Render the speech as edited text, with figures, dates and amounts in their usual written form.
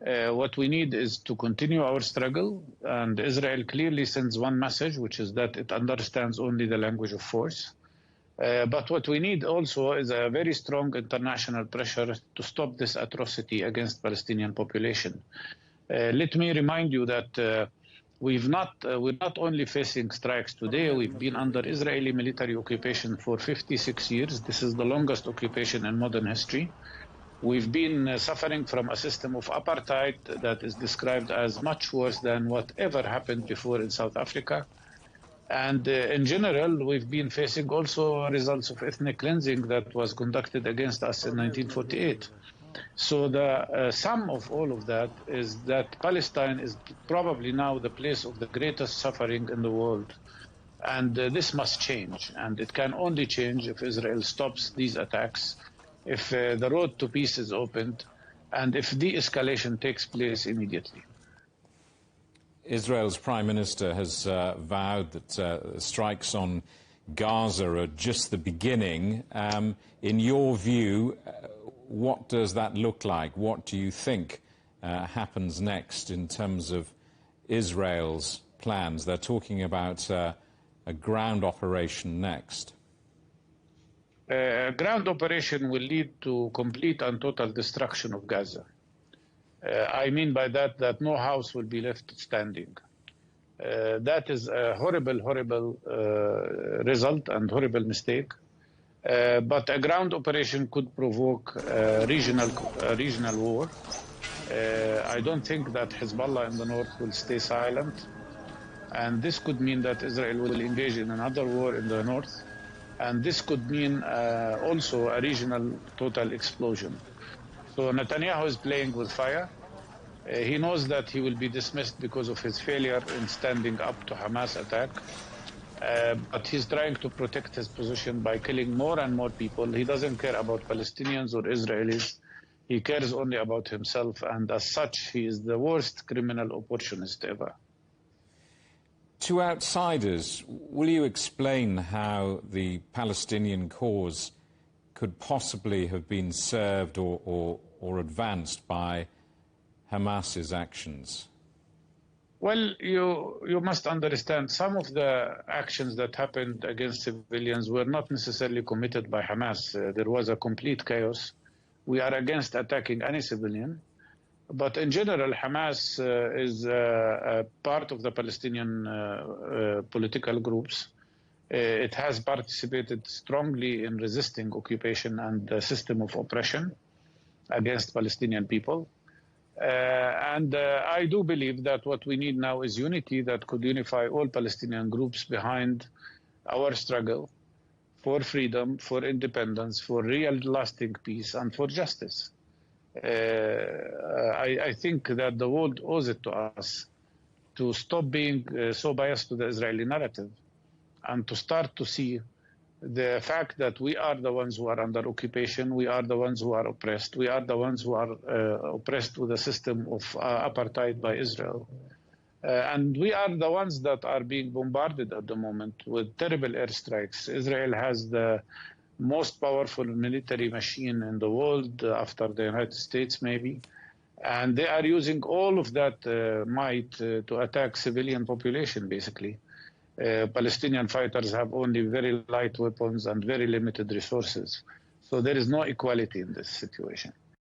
What we need is to continue our struggle, and Israel clearly sends one message, which is that it understands only the language of force. But what we need also is a very strong international pressure to stop this atrocity against Palestinian population. Let me remind you that we're not only facing strikes today, we've been under Israeli military occupation for 56 years. This is the longest occupation in modern history. We've been suffering from a system of apartheid that is described as much worse than whatever happened before in South Africa. And in general, we've been facing also results of ethnic cleansing that was conducted against us in 1948. So the sum of all of that is that Palestine is probably now the place of the greatest suffering in the world. And this must change. And it can only change if Israel stops these attacks, if the road to peace is opened, and if de-escalation takes place immediately. Israel's Prime Minister has vowed that strikes on Gaza are just the beginning. In your view, what does that look like? What do you think happens next in terms of Israel's plans? They're talking about a ground operation next. Ground operation will lead to complete and total destruction of Gaza. I mean by that no house will be left standing. That is a horrible, horrible result and horrible mistake. But a ground operation could provoke a regional war. I don't think that Hezbollah in the north will stay silent. And this could mean that Israel will engage in another war in the north. And this could mean also a regional total explosion. So Netanyahu is playing with fire. He knows that he will be dismissed because of his failure in standing up to Hamas attack. But he's trying to protect his position by killing more and more people. He doesn't care about Palestinians or Israelis. He cares only about himself. And as such, he is the worst criminal opportunist ever. To outsiders, will you explain how the Palestinian cause could possibly have been served or advanced by Hamas's actions? Well, you must understand some of the actions that happened against civilians were not necessarily committed by Hamas. There was a complete chaos. We are against attacking any civilian. But in general, Hamas is a part of the Palestinian political groups. It has participated strongly in resisting occupation and the system of oppression against Palestinian people. And I do believe that what we need now is unity that could unify all Palestinian groups behind our struggle for freedom, for independence, for real lasting peace, and for justice. I think that the world owes it to us to stop being so biased to the Israeli narrative and to start to see the fact that we are the ones who are under occupation, we are the ones who are oppressed, we are the ones who are oppressed with a system of apartheid by Israel. And we are the ones that are being bombarded at the moment with terrible airstrikes. Israel has the most powerful military machine in the world after the United States, maybe. And they are using all of that might to attack civilian population, basically. Palestinian fighters have only very light weapons and very limited resources. So there is no equality in this situation.